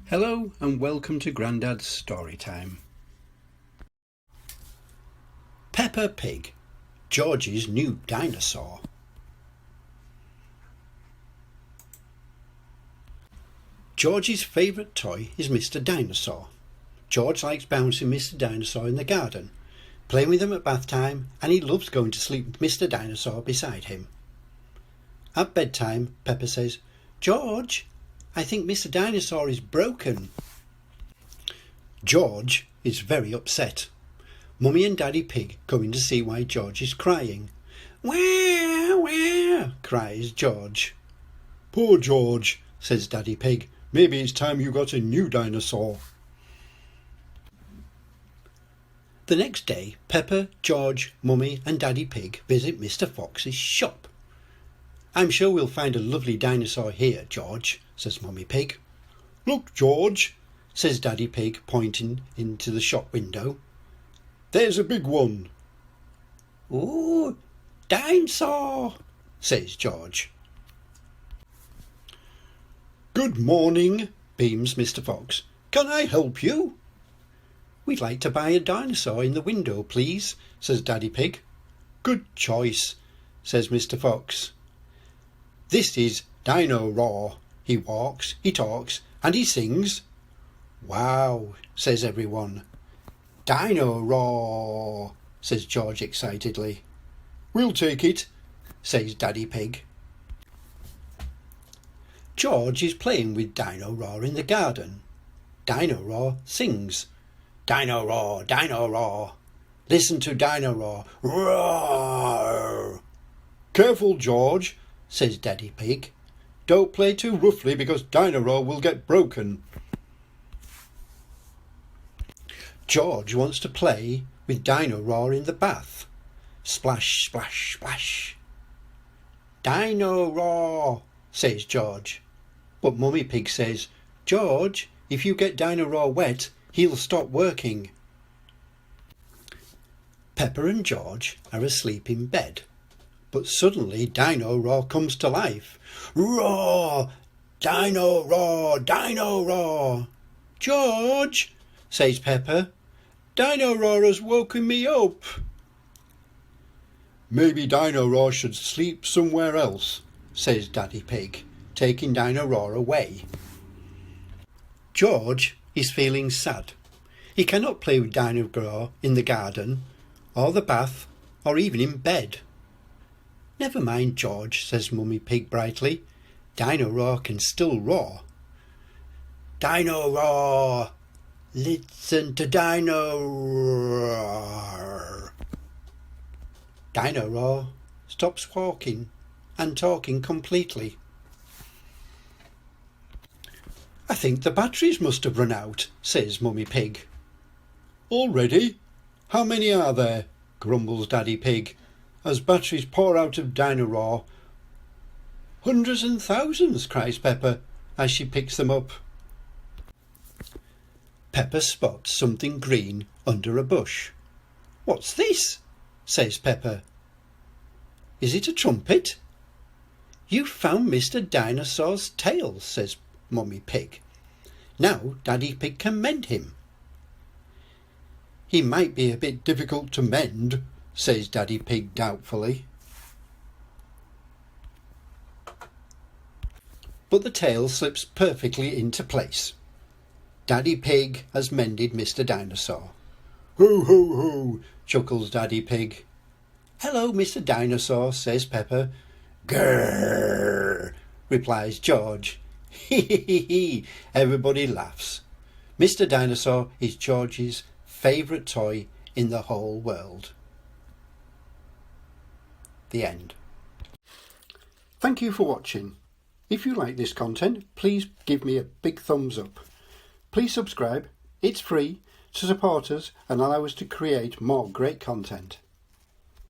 Hello and welcome to Grandad's Story Time. Peppa Pig, George's new dinosaur. George's favourite toy is Mr. Dinosaur. George likes bouncing Mr. Dinosaur in the garden, playing with him at bath time, and he loves going to sleep with Mr. Dinosaur beside him. At bedtime, Peppa says, "George, I think Mr. Dinosaur is broken." George is very upset. Mummy and Daddy Pig come in to see why George is crying. "Wah, wah," cries George. "Poor George," says Daddy Pig. "Maybe it's time you got a new dinosaur." The next day, Peppa, George, Mummy and Daddy Pig visit Mr. Fox's shop. "I'm sure we'll find a lovely dinosaur here, George," says Mummy Pig. "Look, George," says Daddy Pig, pointing into the shop window. "There's a big one." "Ooh, dinosaur," says George. "Good morning," beams Mr. Fox. "Can I help you?" "We'd like to buy a dinosaur in the window, please," says Daddy Pig. "Good choice," says Mr. Fox. "This is Dino Raw. He walks, he talks, and he sings." "Wow," says everyone. "Dino Raw," says George excitedly. "We'll take it," says Daddy Pig. George is playing with Dino Raw in the garden. Dino Raw sings, "Dino Raw, Dino Raw. Listen to Dino Raw. Roar." "Careful, George," says Daddy Pig. "Don't play too roughly because Dino Raw will get broken." George wants to play with Dino Raw in the bath. Splash, splash, splash. "Dino Raw," says George. But Mummy Pig says, "George, if you get Dino Raw wet, he'll stop working." Peppa and George are asleep in bed. But suddenly Dino Raw comes to life. "Roar! Dino Raw! Dino Raw!" "George," says Peppa, "Dino Raw has woken me up." "Maybe Dino Raw should sleep somewhere else," says Daddy Pig, taking Dino Raw away. George is feeling sad. He cannot play with Dino Raw in the garden, or the bath, or even in bed. "Never mind, George," says Mummy Pig brightly. "Dino Raw can still roar." "Dino Raw! Listen to Dino Raw." Dino Raw stops walking and talking completely. "I think the batteries must have run out," says Mummy Pig. "Already? How many are there?" grumbles Daddy Pig, as batteries pour out of Dino Raw. "Hundreds and thousands," cries Peppa, as she picks them up. Peppa spots something green under a bush. "What's this?" says Peppa. "Is it a trumpet?" "You found Mr. Dinosaur's tail," says Mummy Pig. "Now Daddy Pig can mend him." "He might be a bit difficult to mend," says Daddy Pig doubtfully. But the tail slips perfectly into place. Daddy Pig has mended Mr. Dinosaur. "Ho, ho, ho," chuckles Daddy Pig. "Hello, Mr. Dinosaur," says Peppa. "Grrr," replies George. "Hee hee hee hee," everybody laughs. Mr. Dinosaur is George's favourite toy in the whole world. The end. Thank you for watching. If you like this content, please give me a big thumbs up. Please subscribe, it's free, to support us and allow us to create more great content.